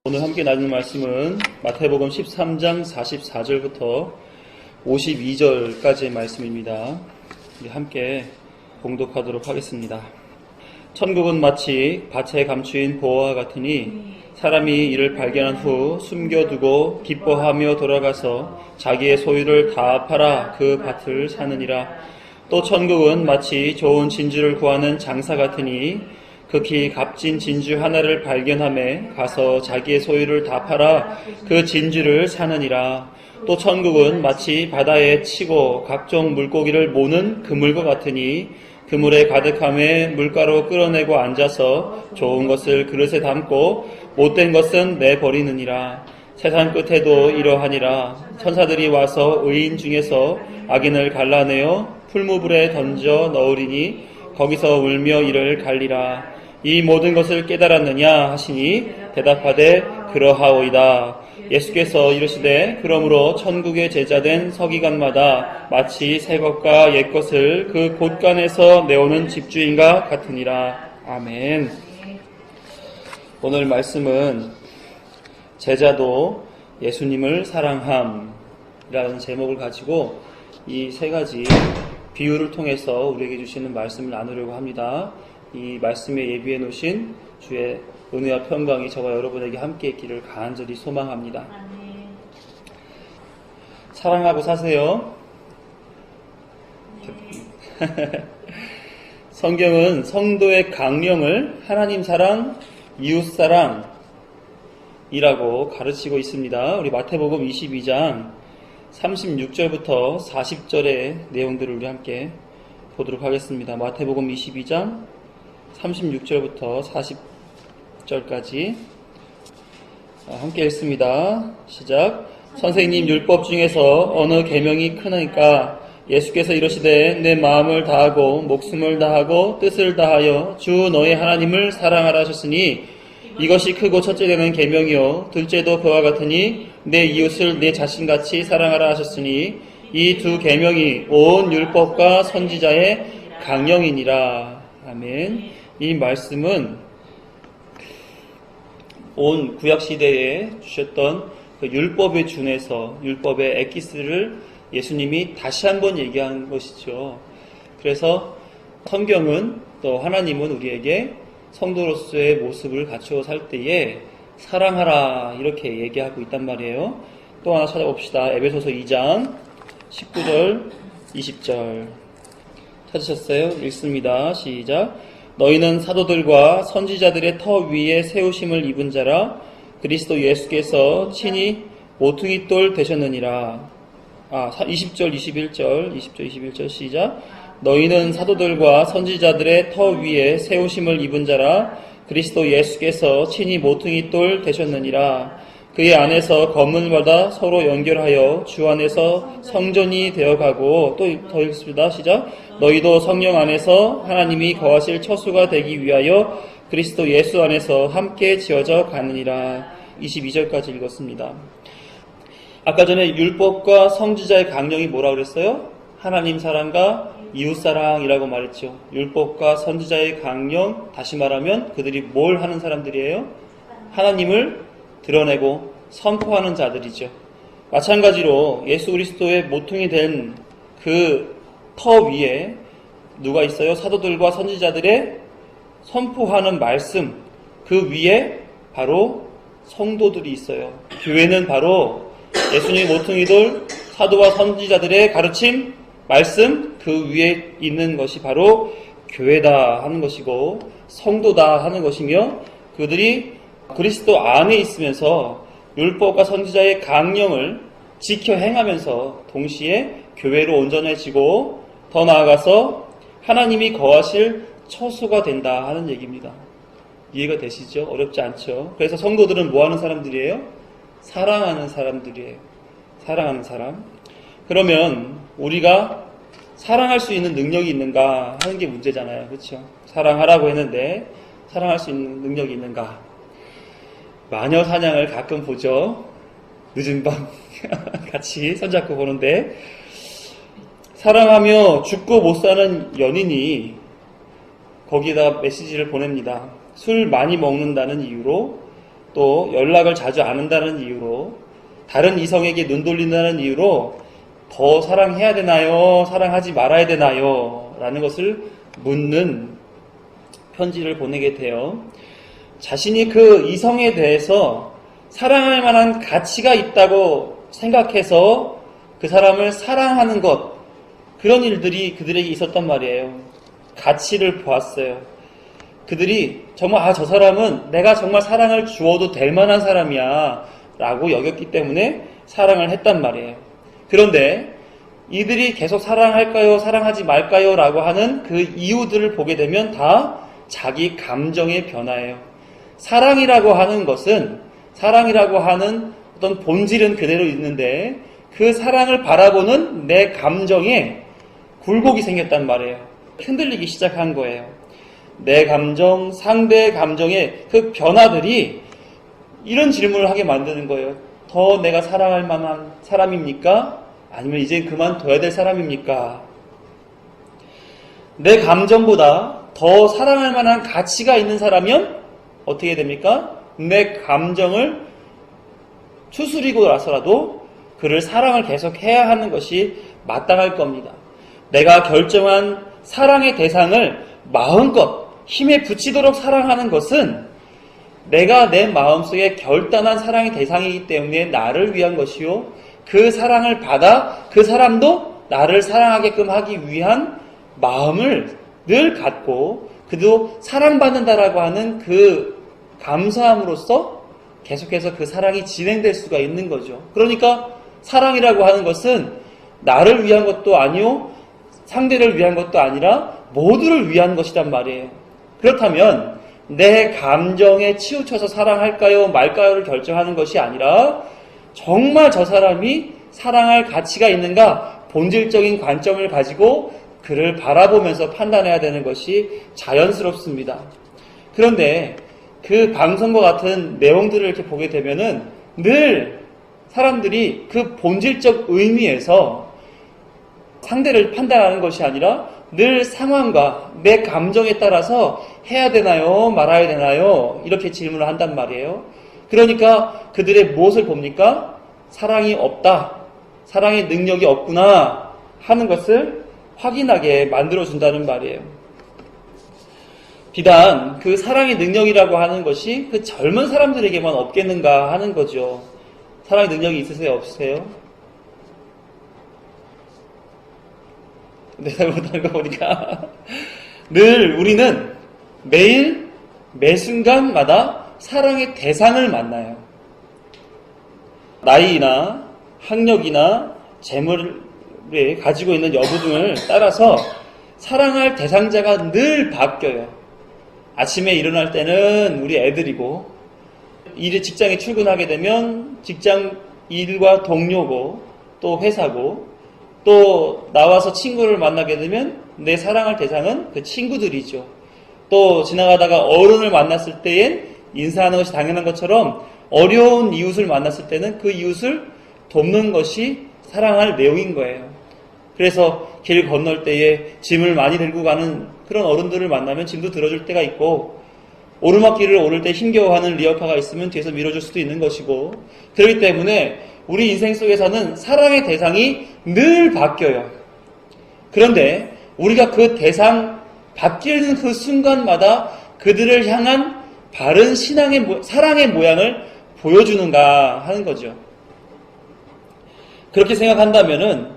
오늘 함께 나누는 말씀은 마태복음 13장 44절부터 52절까지의 말씀입니다. 우리 함께 봉독하도록 하겠습니다. 천국은 마치 밭에 감추인 보화와 같으니 사람이 이를 발견한 후 숨겨두고 기뻐하며 돌아가서 자기의 소유를 다 팔아 그 밭을 사느니라. 또 천국은 마치 좋은 진주를 구하는 장사 같으니 극히 값진 진주 하나를 발견하매 가서 자기의 소유를 다 팔아 그 진주를 사느니라. 또 천국은 마치 바다에 치고 각종 물고기를 모는 그물과 같으니 그물에 가득함에 물가로 끌어내고 앉아서 좋은 것을 그릇에 담고 못된 것은 내버리느니라. 세상 끝에도 이러하니라. 천사들이 와서 의인 중에서 악인을 갈라내어 풀무불에 던져 넣으리니 거기서 울며 이를 갈리라. 이 모든 것을 깨달았느냐 하시니 대답하되 그러하오이다. 예수께서 이르시되 그러므로 천국의 제자된 서기관마다 마치 새 것과 옛 것을 그 곳간에서 내오는 집주인과 같으니라. 아멘. 오늘 말씀은 제자도 예수님을 사랑함이라는 제목을 가지고 이 세 가지 비유를 통해서 우리에게 주시는 말씀을 나누려고 합니다. 이 말씀에 예비해 놓으신 주의 은혜와 평강이 저와 여러분에게 함께 있기를 간절히 소망합니다. 사랑하고 사세요. 성경은 성도의 강령을 하나님 사랑, 이웃 사랑이라고 가르치고 있습니다. 우리 마태복음 22장 36절부터 40절의 내용들을 우리 함께 보도록 하겠습니다. 마태복음 22장 36절부터 40절까지 함께 읽습니다. 시작. 선생님, 율법 중에서 어느 계명이 크나이까? 예수께서 이르시되 내 마음을 다하고 목숨을 다하고 뜻을 다하여 주 너의 하나님을 사랑하라 하셨으니 이것이 크고 첫째 되는 계명이요 둘째도 그와 같으니 내 이웃을 내 자신같이 사랑하라 하셨으니 이 두 계명이 온 율법과 선지자의 강령이니라. 아멘. 이 말씀은 온 구약시대에 주셨던 그 율법에 준해서 율법의 엑기스를 예수님이 다시 한번 얘기한 것이죠. 그래서 성경은 또 하나님은 우리에게 성도로서의 모습을 갖추어 살 때에 사랑하라 이렇게 얘기하고 있단 말이에요. 또 하나 찾아봅시다. 에베소서 2장 19절 20절 찾으셨어요? 읽습니다. 시작. 너희는 사도들과 선지자들의 터 위에 세우심을 입은 자라. 그리스도 예수께서 친히 모퉁이 돌 되셨느니라. 20절 21절 시작. 너희는 사도들과 선지자들의 터 위에 세우심을 입은 자라. 그리스도 예수께서 친히 모퉁이 돌 되셨느니라. 그의 안에서 검문을 받아 서로 연결하여 주 안에서 성전이 되어가고, 또 더 읽습니다. 시작. 너희도 성령 안에서 하나님이 거하실 처소가 되기 위하여 그리스도 예수 안에서 함께 지어져 가느니라. 22절까지 읽었습니다. 아까 전에 율법과 선지자의 강령이 뭐라고 그랬어요? 하나님 사랑과 이웃 사랑이라고 말했죠. 율법과 선지자의 강령, 다시 말하면 그들이 뭘 하는 사람들이에요? 하나님을 드러내고 선포하는 자들이죠. 마찬가지로 예수 그리스도의 모퉁이 된 그 터 위에 누가 있어요? 사도들과 선지자들의 선포하는 말씀, 그 위에 바로 성도들이 있어요. 교회는 바로 예수님의 모퉁이돌, 사도와 선지자들의 가르침, 말씀, 그 위에 있는 것이 바로 교회다 하는 것이고 성도다 하는 것이며, 그들이 그리스도 안에 있으면서 율법과 선지자의 강령을 지켜 행하면서 동시에 교회로 온전해지고 더 나아가서 하나님이 거하실 처소가 된다 하는 얘기입니다. 이해가 되시죠? 어렵지 않죠? 그래서 성도들은 뭐 하는 사람들이에요? 사랑하는 사람들이에요. 사랑하는 사람. 그러면 우리가 사랑할 수 있는 능력이 있는가 하는 게 문제잖아요. 그렇죠? 사랑하라고 했는데 사랑할 수 있는 능력이 있는가? 마녀 사냥을 가끔 보죠. 늦은 밤 같이 손잡고 보는데, 사랑하며 죽고 못 사는 연인이 거기에다 메시지를 보냅니다. 술 많이 먹는다는 이유로 또 연락을 자주 안 한다는 이유로, 다른 이성에게 눈 돌린다는 이유로 더 사랑해야 되나요? 사랑하지 말아야 되나요? 라는 것을 묻는 편지를 보내게 돼요. 자신이 그 이성에 대해서 사랑할 만한 가치가 있다고 생각해서 그 사람을 사랑하는 것, 그런 일들이 그들에게 있었단 말이에요. 가치를 보았어요. 그들이 정말 저 사람은 내가 정말 사랑을 주어도 될 만한 사람이야 라고 여겼기 때문에 사랑을 했단 말이에요. 그런데 이들이 계속 사랑할까요? 사랑하지 말까요? 라고 하는 그 이유들을 보게 되면 다 자기 감정의 변화예요. 사랑이라고 하는 것은, 사랑이라고 하는 어떤 본질은 그대로 있는데 그 사랑을 바라보는 내 감정에 굴곡이 생겼단 말이에요. 흔들리기 시작한 거예요. 내 감정, 상대의 감정의 그 변화들이 이런 질문을 하게 만드는 거예요. 더 내가 사랑할 만한 사람입니까? 아니면 이제 그만둬야 될 사람입니까? 내 감정보다 더 사랑할 만한 가치가 있는 사람이면 어떻게 됩니까? 내 감정을 추스리고 나서라도 그를 사랑을 계속 해야 하는 것이 마땅할 겁니다. 내가 결정한 사랑의 대상을 마음껏 힘에 붙이도록 사랑하는 것은 내가 내 마음속에 결단한 사랑의 대상이기 때문에 나를 위한 것이요, 그 사랑을 받아 그 사람도 나를 사랑하게끔 하기 위한 마음을 늘 갖고 그도 사랑받는다라고 하는 그 감사함으로써 계속해서 그 사랑이 진행될 수가 있는 거죠. 그러니까 사랑이라고 하는 것은 나를 위한 것도 아니요, 상대를 위한 것도 아니라 모두를 위한 것이란 말이에요. 그렇다면 내 감정에 치우쳐서 사랑할까요 말까요를 결정하는 것이 아니라 정말 저 사람이 사랑할 가치가 있는가, 본질적인 관점을 가지고 그를 바라보면서 판단해야 되는 것이 자연스럽습니다. 그런데 그 방송과 같은 내용들을 이렇게 보게 되면은 늘 사람들이 그 본질적 의미에서 상대를 판단하는 것이 아니라 늘 상황과 내 감정에 따라서 해야 되나요? 말아야 되나요? 이렇게 질문을 한단 말이에요. 그러니까 그들의 무엇을 봅니까? 사랑이 없다. 사랑의 능력이 없구나 하는 것을 확인하게 만들어준다는 말이에요. 비단 그 사랑의 능력이라고 하는 것이 그 젊은 사람들에게만 없겠는가 하는 거죠. 사랑의 능력이 있으세요? 없으세요? 대답을 못하는 거 보니까 늘 우리는 매일 매 순간마다 사랑의 대상을 만나요. 나이나 학력이나 재물에 가지고 있는 여부 등을 따라서 사랑할 대상자가 늘 바뀌어요. 아침에 일어날 때는 우리 애들이고, 직장에 출근하게 되면 직장 일과 동료고, 또 회사고, 또 나와서 친구를 만나게 되면 내 사랑할 대상은 그 친구들이죠. 또 지나가다가 어른을 만났을 때엔 인사하는 것이 당연한 것처럼 어려운 이웃을 만났을 때는 그 이웃을 돕는 것이 사랑할 내용인 거예요. 그래서 길 건널 때에 짐을 많이 들고 가는 그런 어른들을 만나면 짐도 들어줄 때가 있고, 오르막길을 오를 때 힘겨워하는 리어카가 있으면 뒤에서 밀어줄 수도 있는 것이고, 그렇기 때문에 우리 인생 속에서는 사랑의 대상이 늘 바뀌어요. 그런데 우리가 그 대상 바뀌는 그 순간마다 그들을 향한 바른 사랑의 모양을 보여주는가 하는 거죠. 그렇게 생각한다면은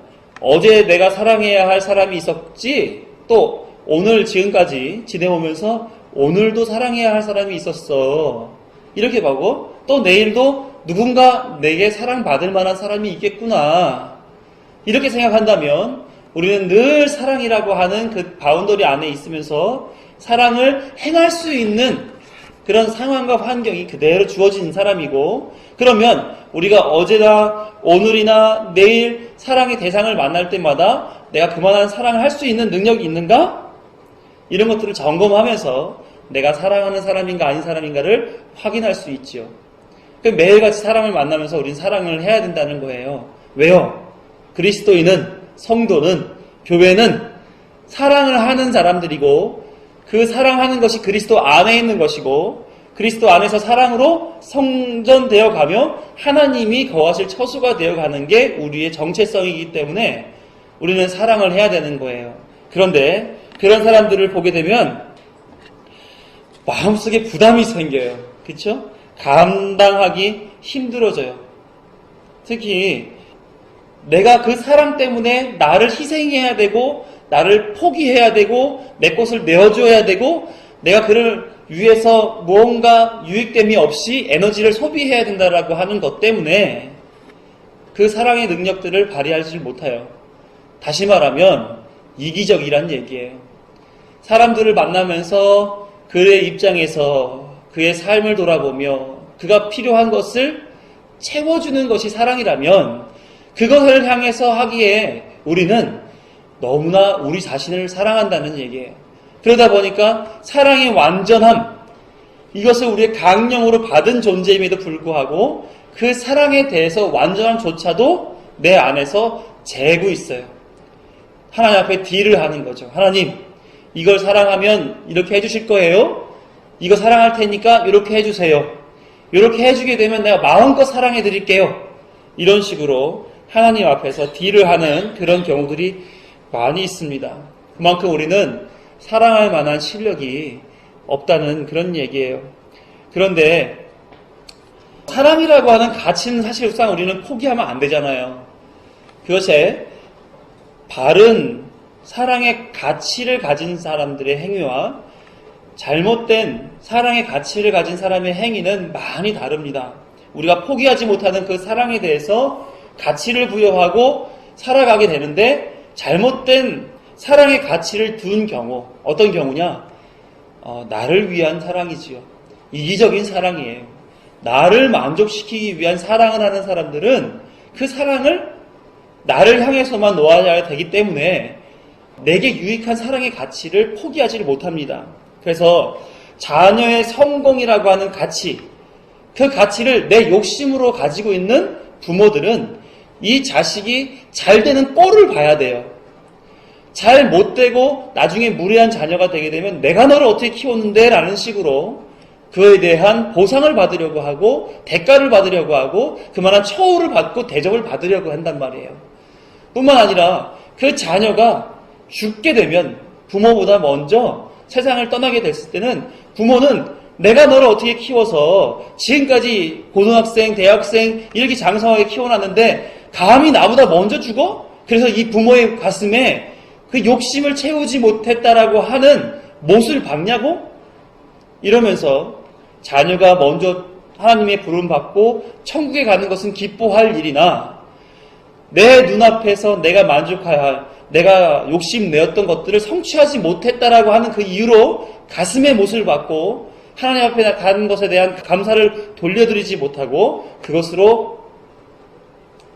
어제 내가 사랑해야 할 사람이 있었지, 또 오늘 지금까지 지내오면서 오늘도 사랑해야 할 사람이 있었어, 이렇게 보고, 또 내일도 누군가 내게 사랑받을 만한 사람이 있겠구나, 이렇게 생각한다면 우리는 늘 사랑이라고 하는 그 바운더리 안에 있으면서 사랑을 행할 수 있는 그런 상황과 환경이 그대로 주어진 사람이고, 그러면 우리가 어제나 오늘이나 내일 사랑의 대상을 만날 때마다 내가 그만한 사랑을 할 수 있는 능력이 있는가? 이런 것들을 점검하면서 내가 사랑하는 사람인가 아닌 사람인가를 확인할 수 있죠. 매일같이 사람을 만나면서 우리는 사랑을 해야 된다는 거예요. 왜요? 그리스도인은, 성도는, 교회는 사랑을 하는 사람들이고, 그 사랑하는 것이 그리스도 안에 있는 것이고, 그리스도 안에서 사랑으로 성전되어 가며 하나님이 거하실 처소가 되어 가는 게 우리의 정체성이기 때문에 우리는 사랑을 해야 되는 거예요. 그런데 그런 사람들을 보게 되면 마음속에 부담이 생겨요. 그렇죠? 감당하기 힘들어져요. 특히 내가 그 사랑 때문에 나를 희생해야 되고 나를 포기해야 되고 내 것을 내어줘야 되고 내가 그를 위해서 무언가 유익됨이 없이 에너지를 소비해야 된다라고 하는 것 때문에 그 사랑의 능력들을 발휘하지 못해요. 다시 말하면 이기적이란 얘기예요. 사람들을 만나면서 그의 입장에서 그의 삶을 돌아보며 그가 필요한 것을 채워주는 것이 사랑이라면 그것을 향해서 하기에 우리는 너무나 우리 자신을 사랑한다는 얘기예요. 그러다 보니까 사랑의 완전함, 이것을 우리의 강령으로 받은 존재임에도 불구하고 그 사랑에 대해서 완전함조차도 내 안에서 재고 있어요. 하나님 앞에 딜을 하는 거죠. 하나님, 이걸 사랑하면 이렇게 해주실 거예요? 이거 사랑할 테니까 이렇게 해주세요. 이렇게 해주게 되면 내가 마음껏 사랑해 드릴게요. 이런 식으로 하나님 앞에서 딜을 하는 그런 경우들이 많이 있습니다. 그만큼 우리는 사랑할 만한 실력이 없다는 그런 얘기예요. 그런데 사랑이라고 하는 가치는 사실상 우리는 포기하면 안 되잖아요. 그것에 바른 사랑의 가치를 가진 사람들의 행위와 잘못된 사랑의 가치를 가진 사람의 행위는 많이 다릅니다. 우리가 포기하지 못하는 그 사랑에 대해서 가치를 부여하고 살아가게 되는데 잘못된 사랑의 가치를 둔 경우, 어떤 경우냐? 나를 위한 사랑이지요. 이기적인 사랑이에요. 나를 만족시키기 위한 사랑을 하는 사람들은 그 사랑을 나를 향해서만 놓아야 되기 때문에 내게 유익한 사랑의 가치를 포기하지를 못합니다. 그래서 자녀의 성공이라고 하는 가치, 그 가치를 내 욕심으로 가지고 있는 부모들은 이 자식이 잘 되는 꼴을 봐야 돼요. 잘 못되고 나중에 무례한 자녀가 되게 되면 내가 너를 어떻게 키웠는데? 라는 식으로 그에 대한 보상을 받으려고 하고 대가를 받으려고 하고 그만한 처우를 받고 대접을 받으려고 한단 말이에요. 뿐만 아니라 그 자녀가 죽게 되면 부모보다 먼저 세상을 떠나게 됐을 때는 부모는 내가 너를 어떻게 키워서 지금까지 고등학생, 대학생 이렇게 장성하게 키워놨는데 감히 나보다 먼저 죽어? 그래서 이 부모의 가슴에 그 욕심을 채우지 못했다라고 하는 못을 박냐고? 이러면서 자녀가 먼저 하나님의 부름 받고 천국에 가는 것은 기뻐할 일이나 내 눈앞에서 내가 만족해야 할, 내가 욕심내었던 것들을 성취하지 못했다라고 하는 그 이유로 가슴에 못을 받고 하나님 앞에 가는 것에 대한 감사를 돌려드리지 못하고 그것으로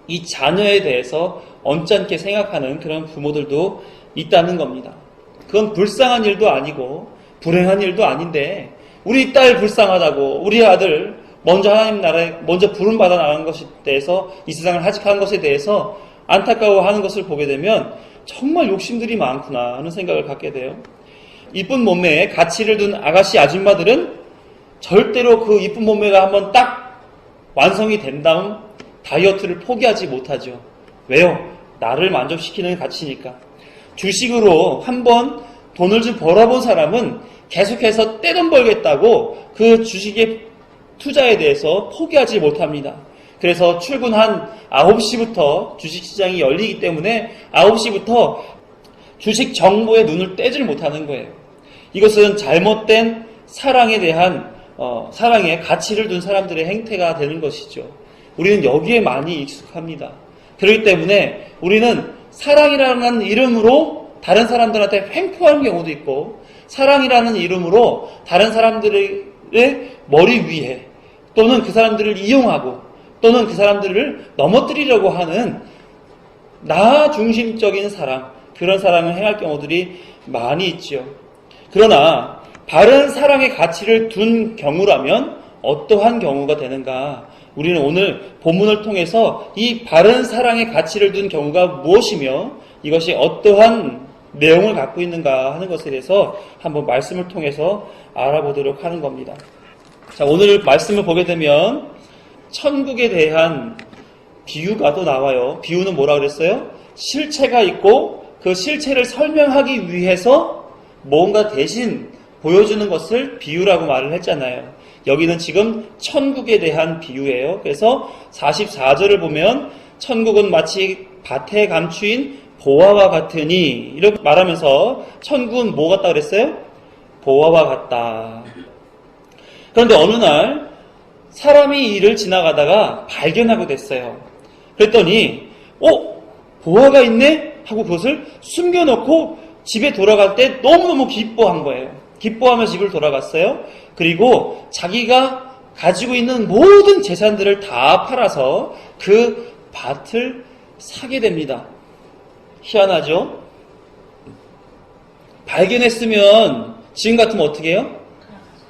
이 자녀에 대해서 언짢게 생각하는 그런 부모들도 있다는 겁니다. 그건 불쌍한 일도 아니고 불행한 일도 아닌데 우리 딸 불쌍하다고 우리 아들 먼저 하나님 나라에 먼저 부름받아 나간 것에 대해서 이 세상을 하직한 것에 대해서 안타까워하는 것을 보게 되면 정말 욕심들이 많구나 하는 생각을 갖게 돼요. 이쁜 몸매에 가치를 둔 아가씨 아줌마들은 절대로 그 이쁜 몸매가 한번 딱 완성이 된 다음 다이어트를 포기하지 못하죠. 왜요? 나를 만족시키는 가치니까. 주식으로 한번 돈을 좀 벌어본 사람은 계속해서 떼돈 벌겠다고 그 주식의 투자에 대해서 포기하지 못합니다. 그래서 출근 한 9시부터 주식시장이 열리기 때문에 9시부터 주식 정보에 눈을 떼질 못하는 거예요. 이것은 잘못된 사랑에 대한 사랑에 가치를 둔 사람들의 행태가 되는 것이죠. 우리는 여기에 많이 익숙합니다. 그렇기 때문에 우리는 사랑이라는 이름으로 다른 사람들한테 횡포하는 경우도 있고 사랑이라는 이름으로 다른 사람들의 머리 위에 또는 그 사람들을 이용하고 또는 그 사람들을 넘어뜨리려고 하는 나 중심적인 사랑, 그런 사랑을 행할 경우들이 많이 있죠. 그러나 바른 사랑의 가치를 둔 경우라면 어떠한 경우가 되는가? 우리는 오늘 본문을 통해서 이 바른 사랑의 가치를 둔 경우가 무엇이며 이것이 어떠한 내용을 갖고 있는가 하는 것에 대해서 한번 말씀을 통해서 알아보도록 하는 겁니다. 자, 오늘 말씀을 보게 되면 천국에 대한 비유가 또 나와요. 비유는 뭐라 그랬어요? 실체가 있고 그 실체를 설명하기 위해서 뭔가 대신 보여주는 것을 비유라고 말을 했잖아요. 여기는 지금 천국에 대한 비유예요. 그래서 44절을 보면 천국은 마치 밭에 감추인 보화와 같으니 이렇게 말하면서 천국은 뭐 같다 그랬어요? 보화와 같다. 그런데 어느 날 사람이 이를 지나가다가 발견하게 됐어요. 그랬더니 보화가 있네? 하고 그것을 숨겨놓고 집에 돌아갈 때 너무너무 기뻐한 거예요. 기뻐하며 집을 돌아갔어요. 그리고 자기가 가지고 있는 모든 재산들을 다 팔아서 그 밭을 사게 됩니다. 희한하죠? 발견했으면 지금 같으면 어떻게 해요?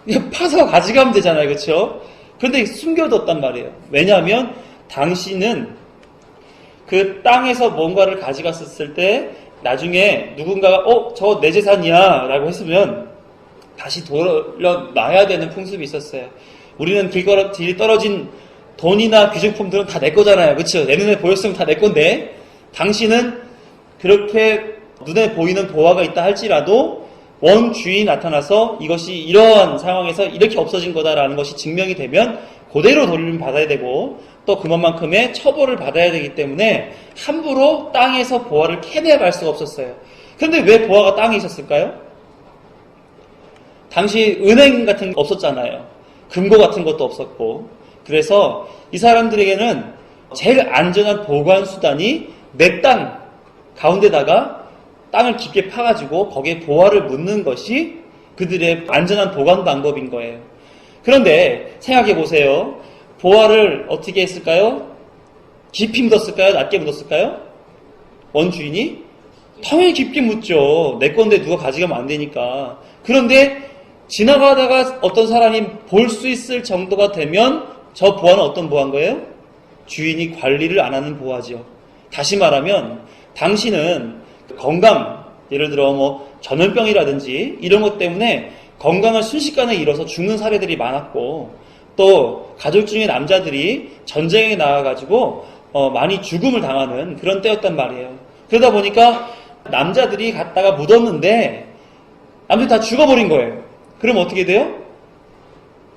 그냥 파서 가져가면 되잖아요. 그렇죠? 그런데 숨겨뒀단 말이에요. 왜냐하면 당신은 그 땅에서 뭔가를 가져갔었을 때 나중에 누군가가 저거 내 재산이야 라고 했으면 다시 돌려놔야 되는 풍습이 있었어요. 우리는 길이 떨어진 돈이나 귀중품들은 다 내 거잖아요. 그렇죠? 내 눈에 보였으면 다 내 건데 당신은 그렇게 눈에 보이는 보화가 있다 할지라도 원주인이 나타나서 이것이 이러한 상황에서 이렇게 없어진 거다라는 것이 증명이 되면 그대로 돌림 받아야 되고 또 그만큼의 처벌을 받아야 되기 때문에 함부로 땅에서 보화를 캐내갈 수가 없었어요. 그런데 왜 보화가 땅에 있었을까요? 당시 은행 같은 게 없었잖아요. 금고 같은 것도 없었고. 그래서 이 사람들에게는 제일 안전한 보관 수단이 내 땅 가운데다가 땅을 깊게 파가지고 거기에 보화를 묻는 것이 그들의 안전한 보관 방법인 거예요. 그런데 생각해 보세요. 보화를 어떻게 했을까요? 깊이 묻었을까요? 낮게 묻었을까요? 원주인이? 당연히 깊게 묻죠. 내 건데 누가 가져가면 안 되니까. 그런데 지나가다가 어떤 사람이 볼 수 있을 정도가 되면 저 보화는 어떤 보화인 거예요? 주인이 관리를 안 하는 보화죠. 다시 말하면 당신은 건강, 예를 들어 전염병이라든지 이런 것 때문에 건강을 순식간에 잃어서 죽는 사례들이 많았고 또 가족 중에 남자들이 전쟁에 나와가지고 많이 죽음을 당하는 그런 때였단 말이에요. 그러다 보니까 남자들이 갔다가 묻었는데 남들이 다 죽어버린 거예요. 그럼 어떻게 돼요?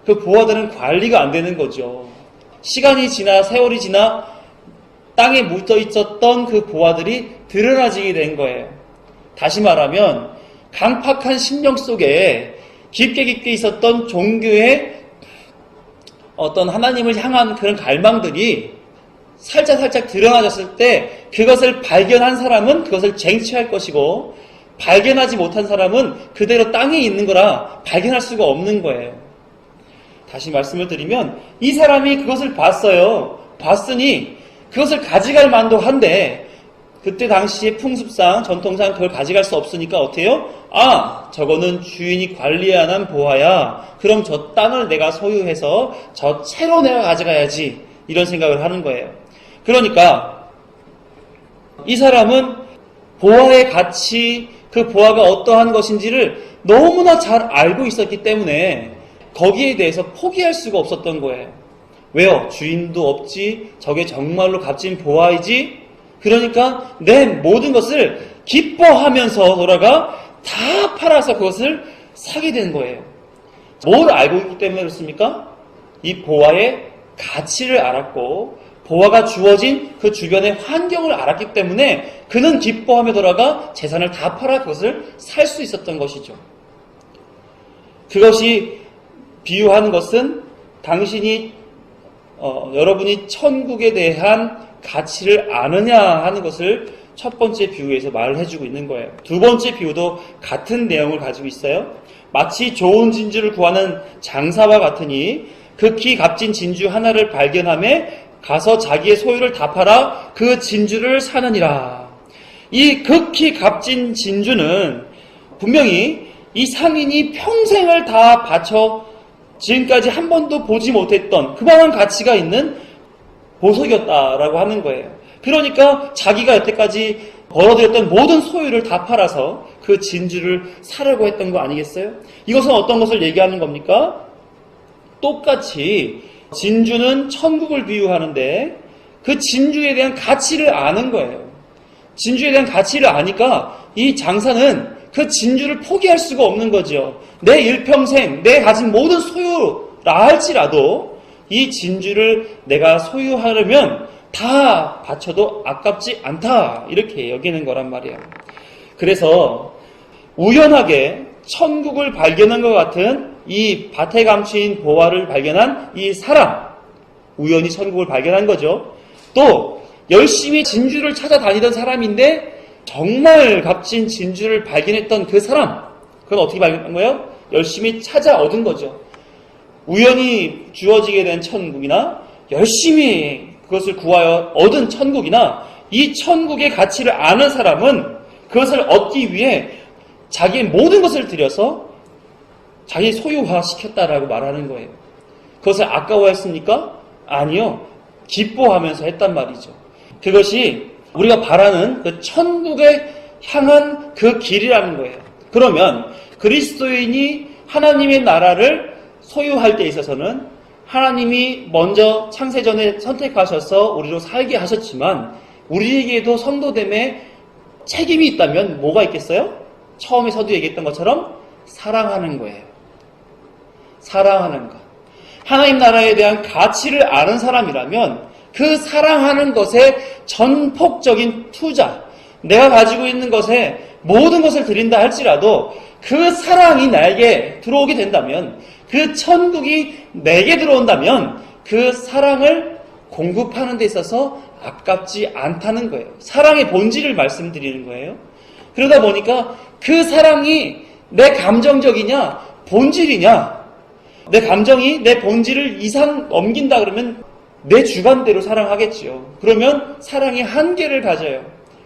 그 보화들은 관리가 안 되는 거죠. 시간이 지나 세월이 지나 땅에 묻어 있었던 그 보화들이 드러나지게 된 거예요. 다시 말하면 강팍한 심령 속에 깊게 있었던 종교의 어떤 하나님을 향한 그런 갈망들이 살짝 드러나졌을 때 그것을 발견한 사람은 그것을 쟁취할 것이고 발견하지 못한 사람은 그대로 땅에 있는 거라 발견할 수가 없는 거예요. 다시 말씀을 드리면 이 사람이 그것을 봤어요. 봤으니 그것을 가져갈 만도 한데 그때 당시의 풍습상 전통상 그걸 가져갈 수 없으니까 어떻게 해요? 저거는 주인이 관리 안 한 보화야. 그럼 저 땅을 내가 소유해서 저 채로 내가 가져가야지. 이런 생각을 하는 거예요. 그러니까 이 사람은 보화의 가치, 그 보화가 어떠한 것인지를 너무나 잘 알고 있었기 때문에 거기에 대해서 포기할 수가 없었던 거예요. 왜요? 주인도 없지. 저게 정말로 값진 보화이지. 그러니까 내 모든 것을 기뻐하면서 돌아가 다 팔아서 그것을 사게 된 거예요. 뭘 알고 있기 때문에 그렇습니까? 이 보화의 가치를 알았고 보화가 주어진 그 주변의 환경을 알았기 때문에 그는 기뻐하며 돌아가 재산을 다 팔아 그것을 살 수 있었던 것이죠. 그것이 비유하는 것은 당신이 여러분이 천국에 대한 가치를 아느냐 하는 것을 첫 번째 비유에서 말을 해주고 있는 거예요. 두 번째 비유도 같은 내용을 가지고 있어요. 마치 좋은 진주를 구하는 장사와 같으니 극히 값진 진주 하나를 발견함에 가서 자기의 소유를 다 팔아 그 진주를 사느니라. 이 극히 값진 진주는 분명히 이 상인이 평생을 다 바쳐 지금까지 한 번도 보지 못했던 그만한 가치가 있는 보석이었다라고 하는 거예요. 그러니까 자기가 여태까지 벌어들였던 모든 소유를 다 팔아서 그 진주를 사려고 했던 거 아니겠어요? 이것은 어떤 것을 얘기하는 겁니까? 똑같이 진주는 천국을 비유하는데 그 진주에 대한 가치를 아는 거예요. 진주에 대한 가치를 아니까 이 장사는 그 진주를 포기할 수가 없는 거죠. 내 일평생 내 가진 모든 소유라 할지라도 이 진주를 내가 소유하려면 다 바쳐도 아깝지 않다, 이렇게 여기는 거란 말이에요. 그래서 우연하게 천국을 발견한 것 같은 이 밭에 감추인 보화를 발견한 이 사람, 우연히 천국을 발견한 거죠. 또 열심히 진주를 찾아다니던 사람인데 정말 값진 진주를 발견했던 그 사람, 그건 어떻게 발견한 거예요? 열심히 찾아 얻은 거죠. 우연히 주어지게 된 천국이나 열심히 그것을 구하여 얻은 천국이나 이 천국의 가치를 아는 사람은 그것을 얻기 위해 자기의 모든 것을 들여서 자기 소유화 시켰다라고 말하는 거예요. 그것을 아까워했습니까? 아니요. 기뻐하면서 했단 말이죠. 그것이 우리가 바라는 그 천국에 향한 그 길이라는 거예요. 그러면 그리스도인이 하나님의 나라를 소유할 때 있어서는 하나님이 먼저 창세전에 선택하셔서 우리로 살게 하셨지만 우리에게도 성도됨에 책임이 있다면 뭐가 있겠어요? 처음에 서두 얘기했던 것처럼 사랑하는 거예요. 사랑하는 것. 하나님 나라에 대한 가치를 아는 사람이라면 그 사랑하는 것에 전폭적인 투자, 내가 가지고 있는 것에 모든 것을 드린다 할지라도 그 사랑이 나에게 들어오게 된다면, 그 천국이 내게 들어온다면 그 사랑을 공급하는 데 있어서 아깝지 않다는 거예요. 사랑의 본질을 말씀드리는 거예요. 그러다 보니까 그 사랑이 내 감정적이냐 본질이냐, 내 감정이 내 본질을 이상 넘긴다 그러면 내 주관대로 사랑하겠지요. 그러면 사랑이 한계를 가져요.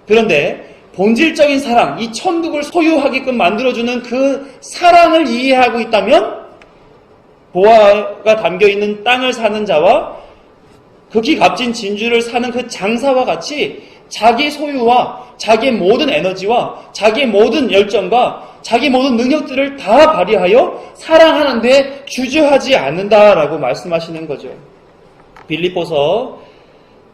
그런데 본질적인 사랑, 이 천국을 소유하게끔 만들어주는 그 사랑을 이해하고 있다면 보화가 담겨있는 땅을 사는 자와 극히 값진 진주를 사는 그 장사와 같이 자기 소유와 자기의 모든 에너지와 자기의 모든 열정과 자기 모든 능력들을 다 발휘하여 사랑하는 데 주저하지 않는다라고 말씀하시는 거죠. 빌립보서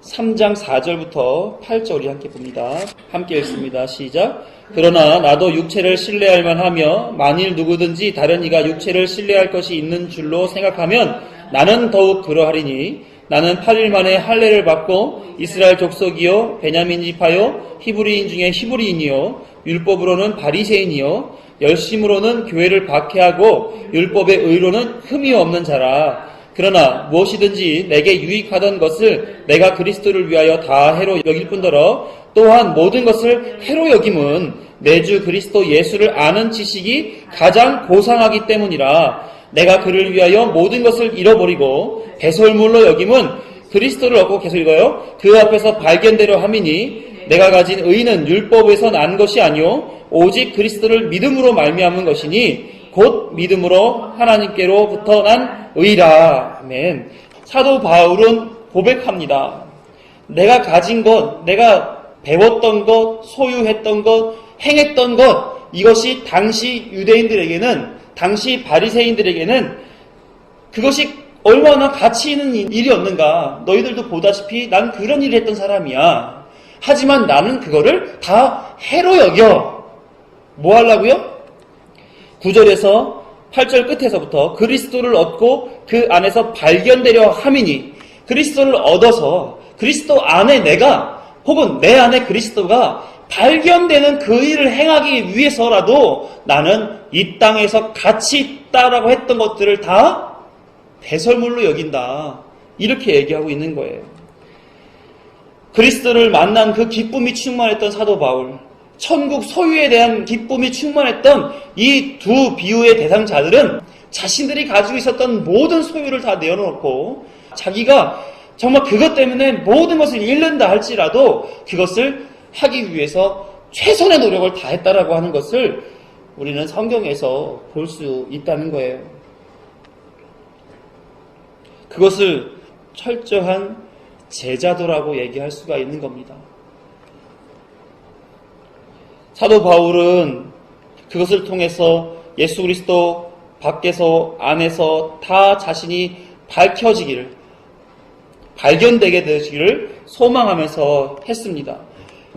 3장 4절부터 8절 우리 함께 봅니다. 함께 읽습니다. 시작. 그러나 나도 육체를 신뢰할 만하며 만일 누구든지 다른 이가 육체를 신뢰할 것이 있는 줄로 생각하면 나는 더욱 그러하리니 나는 8일 만에 할례를 받고 이스라엘 족속이요 베냐민 지파요 히브리인 중에 히브리인이요 율법으로는 바리새인이요 열심으로는 교회를 박해하고 율법의 의로는 흠이 없는 자라. 그러나 무엇이든지 내게 유익하던 것을 내가 그리스도를 위하여 다 해로 여길 뿐더러 또한 모든 것을 해로 여김은 내 주 그리스도 예수를 아는 지식이 가장 고상하기 때문이라. 내가 그를 위하여 모든 것을 잃어버리고 배설물로 여김은 그리스도를 얻고, 계속 읽어요. 그 앞에서 발견되려 함이니 내가 가진 의는 율법에서 난 것이 아니요 오직 그리스도를 믿음으로 말미암은 것이니 곧 믿음으로 하나님께로부터 난 의라. 아멘. 사도 바울은 고백합니다. 내가 가진 것, 내가 배웠던 것, 소유했던 것, 행했던 것, 이것이 당시 유대인들에게는, 당시 바리새인들에게는 그것이 얼마나 가치 있는 일이었는가. 너희들도 보다시피 난 그런 일을 했던 사람이야. 하지만 나는 그거를 다 해로 여겨. 뭐 하려고요? 9절에서 8절 끝에서부터 그리스도를 얻고 그 안에서 발견되려 함이니, 그리스도를 얻어서 그리스도 안에 내가, 혹은 내 안에 그리스도가 발견되는 그 일을 행하기 위해서라도 나는 이 땅에서 가치 있다라고 했던 것들을 다 배설물로 여긴다. 이렇게 얘기하고 있는 거예요. 그리스도를 만난 그 기쁨이 충만했던 사도 바울, 천국 소유에 대한 기쁨이 충만했던 이 두 비유의 대상자들은 자신들이 가지고 있었던 모든 소유를 다 내어놓고 자기가 정말 그것 때문에 모든 것을 잃는다 할지라도 그것을 하기 위해서 최선의 노력을 다했다라고 하는 것을 우리는 성경에서 볼 수 있다는 거예요. 그것을 철저한 제자도라고 얘기할 수가 있는 겁니다. 사도 바울은 그것을 통해서 예수 그리스도 밖에서 안에서 다 자신이 밝혀지기를, 발견되게 되시기를 소망하면서 했습니다.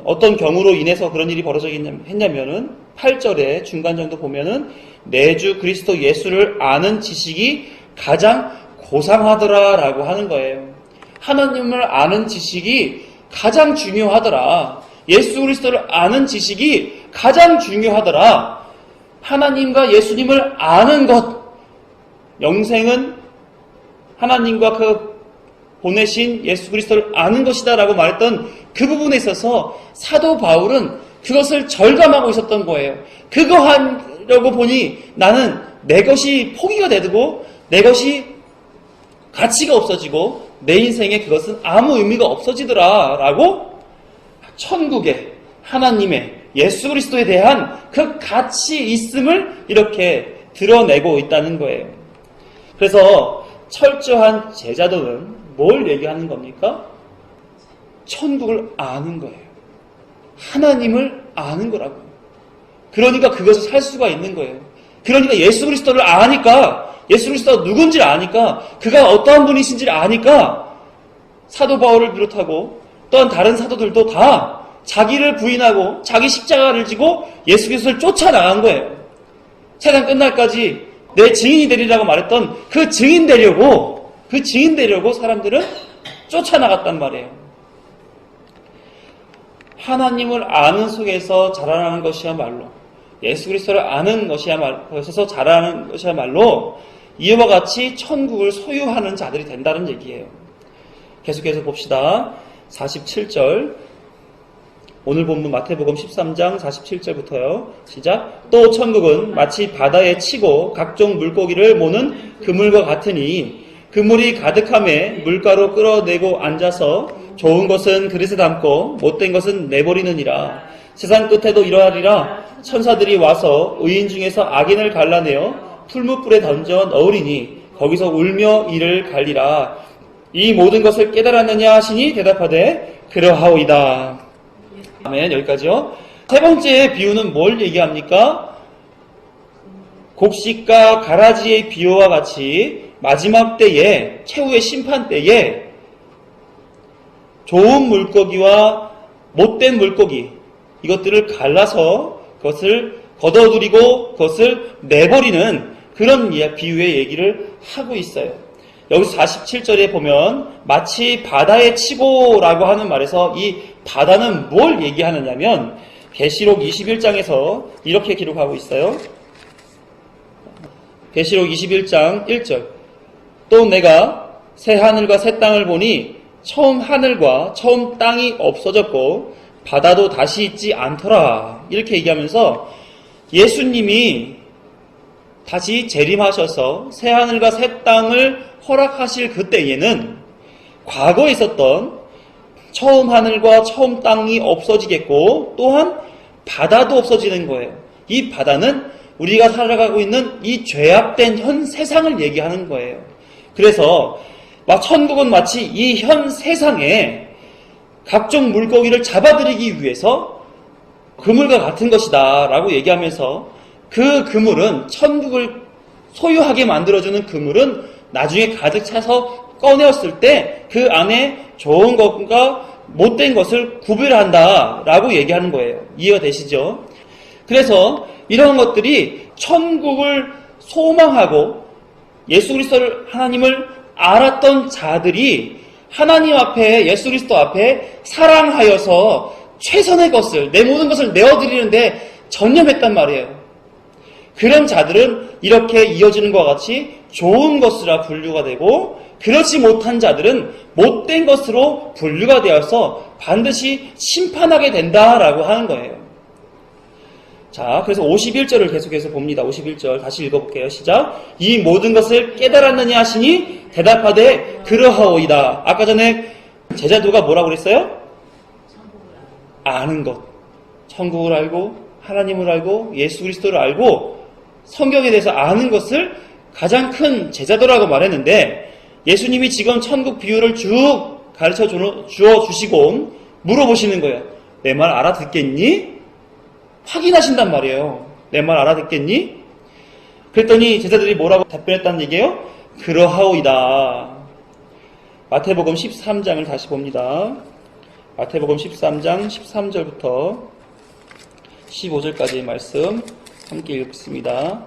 어떤 경우로 인해서 그런 일이 벌어졌냐면은 8절에 중간 정도 보면은 내 주 그리스도 예수를 아는 지식이 가장 고상하더라라고 하는 거예요. 하나님을 아는 지식이 가장 중요하더라. 예수 그리스도를 아는 지식이 가장 중요하더라. 하나님과 예수님을 아는 것, 영생은 하나님과 그 보내신 예수 그리스도를 아는 것이다 라고 말했던 그 부분에 있어서 사도 바울은 그것을 절감하고 있었던 거예요. 그거 하려고 보니 나는 내 것이 포기가 되고 내 것이 가치가 없어지고 내 인생에 그것은 아무 의미가 없어지더라 라고 천국에 하나님의 예수 그리스도에 대한 그 가치 있음을 이렇게 드러내고 있다는 거예요. 그래서 철저한 제자도는 뭘 얘기하는 겁니까? 천국을 아는 거예요. 하나님을 아는 거라고. 그러니까 그것을 살 수가 있는 거예요. 그러니까 예수 그리스도를 아니까, 예수 그리스도가 누군지를 아니까, 그가 어떠한 분이신지를 아니까 사도 바울을 비롯하고 또한 다른 사도들도 다 자기를 부인하고 자기 십자가를 지고 예수 그리스도를 쫓아나간 거예요. 세상 끝날까지 내 증인이 되리라고 말했던 그 증인 되려고 사람들은 쫓아나갔단 말이에요. 하나님을 아는 속에서 자라나는 것이야말로, 예수 그리스도를 아는 것에서 자라나는 것이야말로 이와 같이 천국을 소유하는 자들이 된다는 얘기예요. 계속해서 봅시다. 47절, 오늘 본문 마태복음 13장 47절부터요. 시작. 또 천국은 마치 바다에 치고 각종 물고기를 모는 그물과 같으니 그물이 가득함에 물가로 끌어내고 앉아서 좋은 것은 그릇에 담고 못된 것은 내버리느니라. 세상 끝에도 이러하리라. 천사들이 와서 의인 중에서 악인을 갈라내어 풀무불에 던져 넣으리니 거기서 울며 이를 갈리라. 이 모든 것을 깨달았느냐 하시니 대답하되 그러하오이다. 아멘. 여기까지요. 세 번째 비유는 뭘 얘기합니까? 곡식과 가라지의 비유와 같이 마지막 때에, 최후의 심판 때에 좋은 물고기와 못된 물고기, 이것들을 갈라서 그것을 걷어들이고 그것을 내버리는 그런 비유의 얘기를 하고 있어요. 여기서 47절에 보면 마치 바다에 치고라고 하는 말에서 이 바다는 뭘 얘기하느냐면 계시록 21장에서 이렇게 기록하고 있어요. 계시록 21장 1절. 또 내가 새 하늘과 새 땅을 보니 처음 하늘과 처음 땅이 없어졌고 바다도 다시 있지 않더라. 이렇게 얘기하면서 예수님이 다시 재림하셔서 새 하늘과 새 땅을 허락하실 그때에는 과거에 있었던 처음 하늘과 처음 땅이 없어지겠고 또한 바다도 없어지는 거예요. 이 바다는 우리가 살아가고 있는 이 죄악된 현 세상을 얘기하는 거예요. 그래서 천국은 마치 이 현 세상에 각종 물고기를 잡아들이기 위해서 그물과 같은 것이다 라고 얘기하면서 그 그물은, 천국을 소유하게 만들어주는 그물은 나중에 가득 차서 꺼내었을 때 그 안에 좋은 것과 못된 것을 구별한다 라고 얘기하는 거예요. 이해가 되시죠? 그래서 이런 것들이 천국을 소망하고 예수 그리스도를, 하나님을 알았던 자들이 하나님 앞에, 예수 그리스도 앞에 사랑하여서 최선의 것을, 내 모든 것을 내어드리는데 전념했단 말이에요. 그런 자들은 이렇게 이어지는 것과 같이 좋은 것이라 분류가 되고, 그렇지 못한 자들은 못된 것으로 분류가 되어서 반드시 심판하게 된다라고 하는 거예요. 자, 그래서 51절을 계속해서 봅니다. 51절 다시 읽어볼게요. 시작. 이 모든 것을 깨달았느냐 하시니 대답하되 그러하오이다. 아까 전에 제자도가 뭐라고 그랬어요? 아는 것. 천국을 알고 하나님을 알고 예수 그리스도를 알고 성경에 대해서 아는 것을 가장 큰 제자도라고 말했는데, 예수님이 지금 천국 비유를 쭉 가르쳐 주어 주시고 물어보시는 거예요. 내 말 알아듣겠니? 확인하신단 말이에요. 내 말 알아듣겠니? 그랬더니 제자들이 뭐라고 답변했다는 얘기예요? 그러하오이다. 마태복음 13장을 다시 봅니다. 마태복음 13장 13절부터 15절까지의 말씀 함께 읽습니다.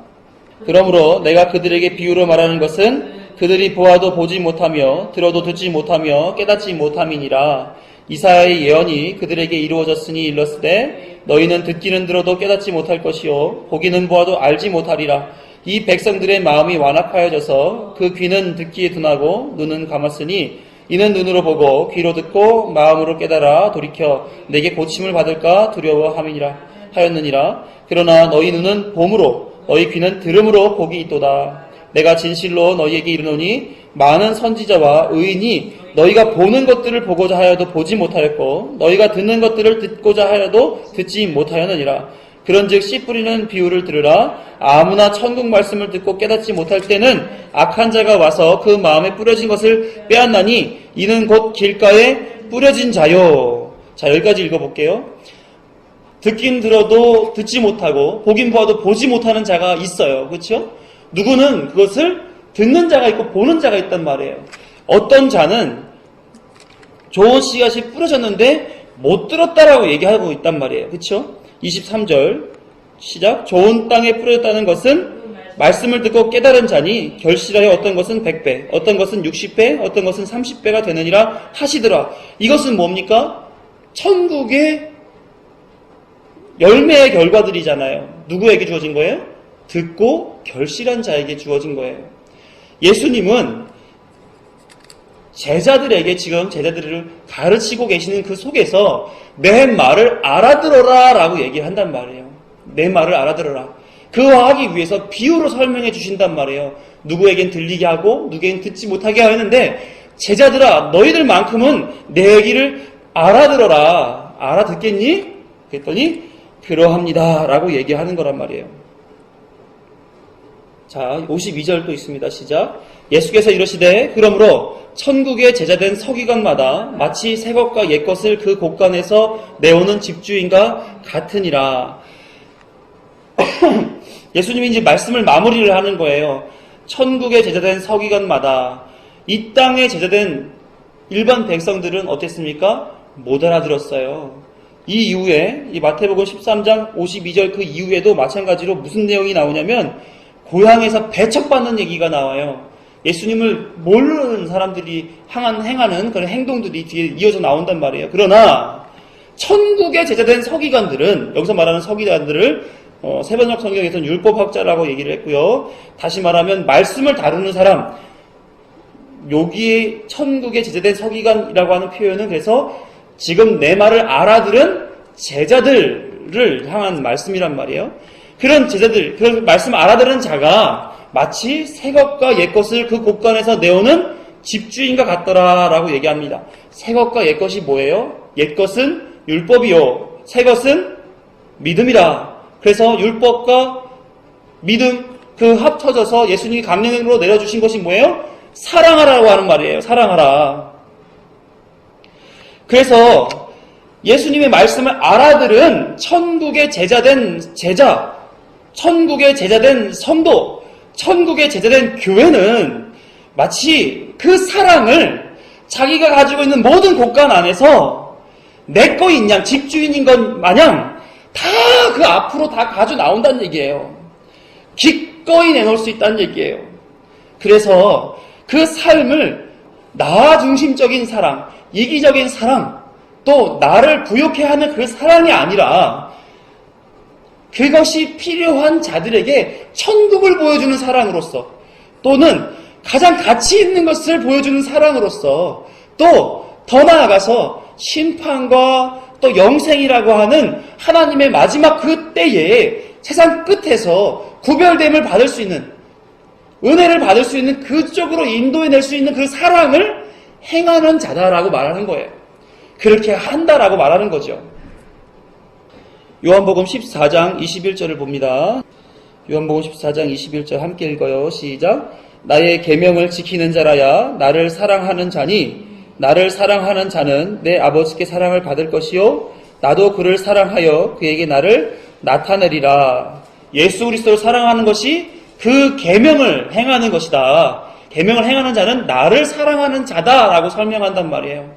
그러므로 내가 그들에게 비유로 말하는 것은 그들이 보아도 보지 못하며 들어도 듣지 못하며 깨닫지 못함이니라. 이사야의 예언이 그들에게 이루어졌으니 일렀으되 너희는 듣기는 들어도 깨닫지 못할 것이요 보기는 보아도 알지 못하리라. 이 백성들의 마음이 완악하여져서 그 귀는 듣기에 둔하고 눈은 감았으니 이는 눈으로 보고 귀로 듣고 마음으로 깨달아 돌이켜 내게 고침을 받을까 두려워함이니라 하였느니라. 그러나 너희 눈은 봄으로 너희 귀는 들음으로 복이 있도다. 내가 진실로 너희에게 이르노니 많은 선지자와 의인이 너희가 보는 것들을 보고자 하여도 보지 못하였고 너희가 듣는 것들을 듣고자 하여도 듣지 못하였느니라. 그런즉 씨 뿌리는 비유를 들으라. 아무나 천국 말씀을 듣고 깨닫지 못할 때는 악한 자가 와서 그 마음에 뿌려진 것을 빼앗나니 이는 곧 길가에 뿌려진 자요. 자, 여기까지 읽어볼게요. 듣긴 들어도 듣지 못하고 보긴 보아도 보지 못하는 자가 있어요. 그렇죠? 누구는 그것을 듣는 자가 있고 보는 자가 있단 말이에요. 어떤 자는 좋은 씨앗이 뿌려졌는데 못 들었다라고 얘기하고 있단 말이에요. 그렇죠? 23절 시작. 좋은 땅에 뿌려졌다는 것은 말씀을 듣고 깨달은 자니 결실하여 어떤 것은 100배, 어떤 것은 60배, 어떤 것은 30배가 되느니라 하시더라. 이것은 뭡니까? 천국의 열매의 결과들이잖아요. 누구에게 주어진 거예요? 듣고 결실한 자에게 주어진 거예요. 예수님은 제자들에게 지금 제자들을 가르치고 계시는 그 속에서 내 말을 알아들어라 라고 얘기를 한단 말이에요. 내 말을 알아들어라. 그거 하기 위해서 비유로 설명해 주신단 말이에요. 누구에겐 들리게 하고 누구에겐 듣지 못하게 하였는데 제자들아 너희들만큼은 내 얘기를 알아들어라. 알아듣겠니? 그랬더니 그러합니다 라고 얘기하는 거란 말이에요. 자, 52절 또 있습니다. 시작. 예수께서 이르시되 그러므로 천국에 제자된 서기관마다 마치 새 것과 옛 것을 그 곳간에서 내오는 집주인과 같으니라. 예수님이 이제 말씀을 마무리를 하는 거예요. 천국에 제자된 서기관마다 이 땅에 제자된 일반 백성들은 어땠습니까? 못 알아들었어요. 이 이후에 이 마태복음 13장 52절 그 이후에도 마찬가지로 무슨 내용이 나오냐면 고향에서 배척받는 얘기가 나와요. 예수님을 모르는 사람들이 행하는 그런 행동들이 뒤에 이어서 나온단 말이에요. 그러나 천국에 제자된 서기관들은 여기서 말하는 서기관들을 세번역 성경에서는 율법학자라고 얘기를 했고요. 다시 말하면 말씀을 다루는 사람, 여기에 천국에 제자된 서기관이라고 하는 표현은 그래서 지금 내 말을 알아들은 제자들을 향한 말씀이란 말이에요. 그런 제자들, 그런 말씀 알아들은 자가 마치 새 것과 옛 것을 그 곳간에서 내오는 집주인과 같더라라고 얘기합니다. 새 것과 옛 것이 뭐예요? 옛 것은 율법이요, 새 것은 믿음이라. 그래서 율법과 믿음 그 합쳐져서 예수님이 강령으로 내려주신 것이 뭐예요? 사랑하라고 하는 말이에요. 사랑하라. 그래서 예수님의 말씀을 알아들은 천국의 제자된 제자, 천국의 제자된 성도, 천국의 제자된 교회는 마치 그 사랑을 자기가 가지고 있는 모든 곳간 안에서 내 거인 양, 집주인인 것 마냥 다 그 앞으로 다 가져 나온다는 얘기예요. 기꺼이 내놓을 수 있다는 얘기예요. 그래서 그 삶을 나 중심적인 사랑, 이기적인 사랑, 또 나를 부욕해 하는 그 사랑이 아니라 그것이 필요한 자들에게 천국을 보여주는 사랑으로서 또는 가장 가치 있는 것을 보여주는 사랑으로서 또 더 나아가서 심판과 또 영생이라고 하는 하나님의 마지막 그 때에 세상 끝에서 구별됨을 받을 수 있는 은혜를 받을 수 있는 그쪽으로 인도해낼 수 있는 그 사랑을 행하는 자다라고 말하는 거예요. 그렇게 한다라고 말하는 거죠. 요한복음 14장 21절을 봅니다. 요한복음 14장 21절 함께 읽어요. 시작. 나의 계명을 지키는 자라야 나를 사랑하는 자니 나를 사랑하는 자는 내 아버지께 사랑을 받을 것이요 나도 그를 사랑하여 그에게 나를 나타내리라. 예수 그리스도를 사랑하는 것이 그 계명을 행하는 것이다. 계명을 행하는 자는 나를 사랑하는 자다라고 설명한단 말이에요.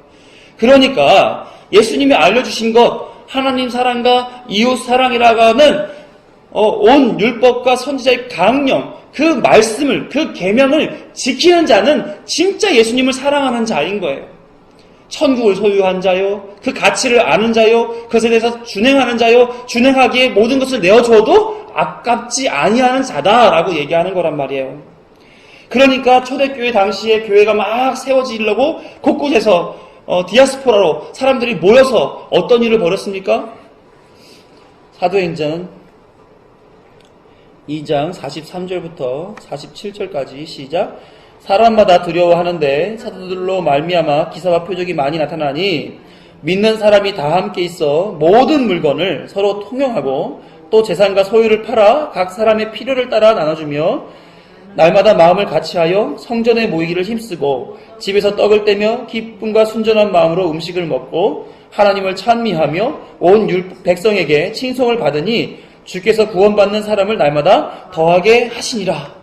그러니까 예수님이 알려주신 것, 하나님 사랑과 이웃 사랑이라고 하는 온 율법과 선지자의 강령, 그 말씀을, 그 계명을 지키는 자는 진짜 예수님을 사랑하는 자인 거예요. 천국을 소유한 자요, 그 가치를 아는 자요, 그것에 대해서 준행하는 자요, 준행하기에 모든 것을 내어주어도 아깝지 아니하는 자다라고 얘기하는 거란 말이에요. 그러니까 초대교회 당시에 교회가 막 세워지려고 곳곳에서 디아스포라로 사람들이 모여서 어떤 일을 벌였습니까? 사도행전 2장 43절부터 47절까지 시작. 사람마다 두려워하는데 사도들로 말미암아 기사와 표적이 많이 나타나니 믿는 사람이 다 함께 있어 모든 물건을 서로 통용하고 또 재산과 소유를 팔아 각 사람의 필요를 따라 나눠주며 날마다 마음을 같이하여 성전에 모이기를 힘쓰고 집에서 떡을 떼며 기쁨과 순전한 마음으로 음식을 먹고 하나님을 찬미하며 온 백성에게 칭송을 받으니 주께서 구원받는 사람을 날마다 더하게 하시니라.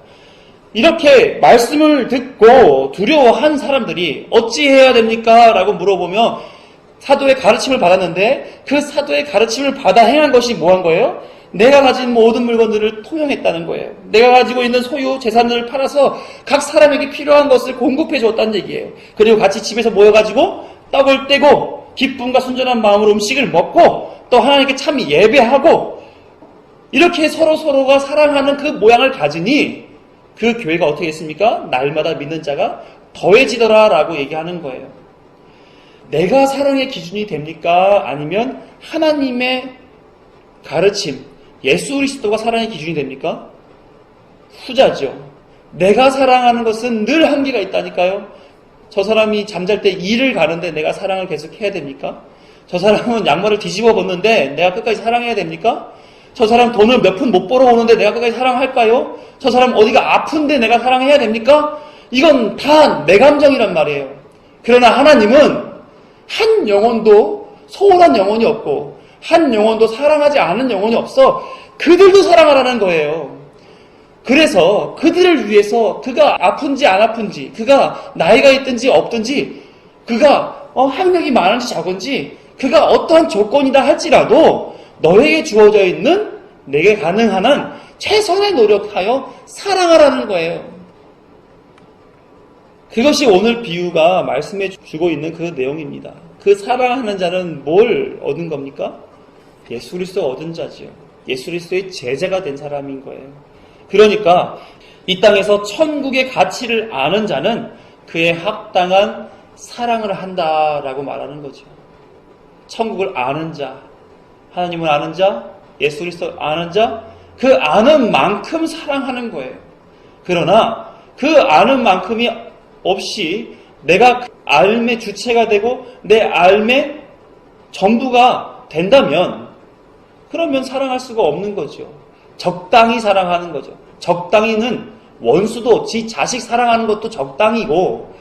이렇게 말씀을 듣고 두려워한 사람들이 어찌해야 됩니까? 라고 물어보며 사도의 가르침을 받았는데 그 사도의 가르침을 받아 행한 것이 뭐한 거예요? 내가 가진 모든 물건들을 통용했다는 거예요. 내가 가지고 있는 소유, 재산을 팔아서 각 사람에게 필요한 것을 공급해 주었다는 얘기예요. 그리고 같이 집에서 모여가지고 떡을 떼고 기쁨과 순전한 마음으로 음식을 먹고 또 하나님께 참 예배하고 이렇게 서로가 사랑하는 그 모양을 가지니 그 교회가 어떻게 했습니까? 날마다 믿는 자가 더해지더라 라고 얘기하는 거예요. 내가 사랑의 기준이 됩니까? 아니면 하나님의 가르침, 예수 그리스도가 사랑의 기준이 됩니까? 후자죠. 내가 사랑하는 것은 늘 한계가 있다니까요. 저 사람이 잠잘 때 일을 가는데 내가 사랑을 계속 해야 됩니까? 저 사람은 양말을 뒤집어 벗는데 내가 끝까지 사랑해야 됩니까? 저 사람 돈을 몇 푼 못 벌어오는데 내가 끝까지 사랑할까요? 저 사람 어디가 아픈데 내가 사랑해야 됩니까? 이건 다 내 감정이란 말이에요. 그러나 하나님은 한 영혼도 소홀한 영혼이 없고 한 영혼도 사랑하지 않은 영혼이 없어. 그들도 사랑하라는 거예요. 그래서 그들을 위해서 그가 아픈지 안 아픈지, 그가 나이가 있든지 없든지, 그가 학력이 많은지 적은지, 그가 어떠한 조건이다 할지라도 너에게 주어져 있는 내게 가능한 한 최선의 노력하여 사랑하라는 거예요. 그것이 오늘 비유가 말씀해 주고 있는 그 내용입니다. 그 사랑하는 자는 뭘 얻은 겁니까? 예수 그리스도 얻은 자지요. 예수 그리스도의 제자가 된 사람인 거예요. 그러니까 이 땅에서 천국의 가치를 아는 자는 그에 합당한 사랑을 한다라고 말하는 거죠. 천국을 아는 자, 하나님을 아는 자, 예수 그리스도 아는 자, 그 아는 만큼 사랑하는 거예요. 그러나 그 아는 만큼이 없이 내가 그 알의 주체가 되고 내 알의 전부가 된다면 그러면 사랑할 수가 없는 거죠. 적당히 사랑하는 거죠. 적당히는 원수도 지 자식 사랑하는 것도 적당히고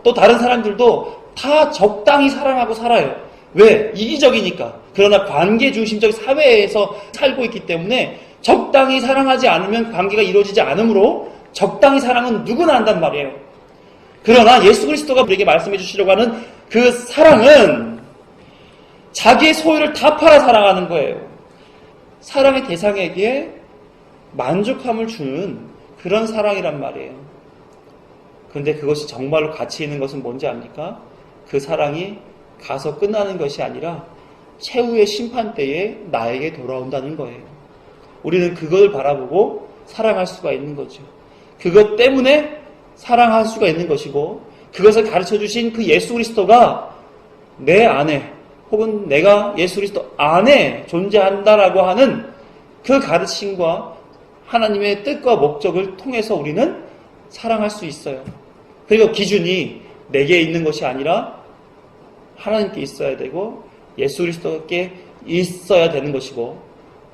또 다른 사람들도 다 적당히 사랑하고 살아요. 왜? 이기적이니까. 그러나 관계 중심적 사회에서 살고 있기 때문에 적당히 사랑하지 않으면 관계가 이루어지지 않으므로 적당히 사랑은 누구나 한단 말이에요. 그러나 예수 그리스도가 우리에게 말씀해 주시려고 하는 그 사랑은 자기의 소유를 다 팔아 사랑하는 거예요. 사랑의 대상에게 만족함을 주는 그런 사랑이란 말이에요. 그런데 그것이 정말로 가치 있는 것은 뭔지 압니까? 그 사랑이 가서 끝나는 것이 아니라 최후의 심판 때에 나에게 돌아온다는 거예요. 우리는 그걸 바라보고 사랑할 수가 있는 거죠. 그것 때문에 사랑할 수가 있는 것이고 그것을 가르쳐 주신 그 예수 그리스도가 내 안에 혹은 내가 예수 그리스도 안에 존재한다라고 하는 그 가르침과 하나님의 뜻과 목적을 통해서 우리는 사랑할 수 있어요. 그리고 기준이 내게 있는 것이 아니라 하나님께 있어야 되고 예수 그리스도께 있어야 되는 것이고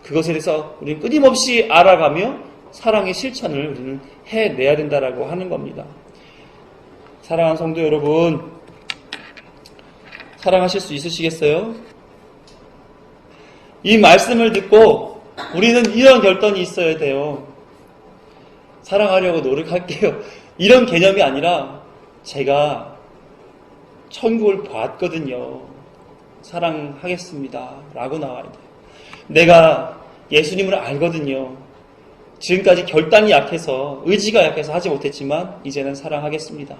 그것에 대해서 우리는 끊임없이 알아가며 사랑의 실천을 우리는 해내야 된다라고 하는 겁니다. 사랑하는 성도 여러분, 사랑하실 수 있으시겠어요? 이 말씀을 듣고 우리는 이런 결단이 있어야 돼요. 사랑하려고 노력할게요. 이런 개념이 아니라 제가 천국을 봤거든요. 사랑하겠습니다. 라고 나와야 돼요. 내가 예수님을 알거든요. 지금까지 결단이 약해서, 의지가 약해서 하지 못했지만 이제는 사랑하겠습니다.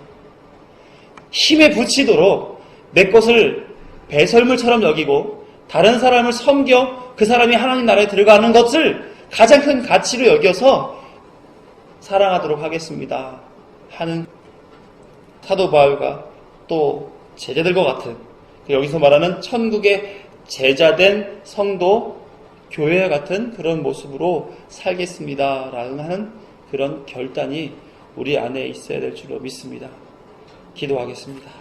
힘에 부치도록 내 것을 배설물처럼 여기고 다른 사람을 섬겨 그 사람이 하나님 나라에 들어가는 것을 가장 큰 가치로 여겨서 사랑하도록 하겠습니다 하는 사도 바울과 또 제자들과 같은, 여기서 말하는 천국의 제자된 성도, 교회와 같은 그런 모습으로 살겠습니다라는 하는 그런 결단이 우리 안에 있어야 될 줄로 믿습니다. 기도하겠습니다.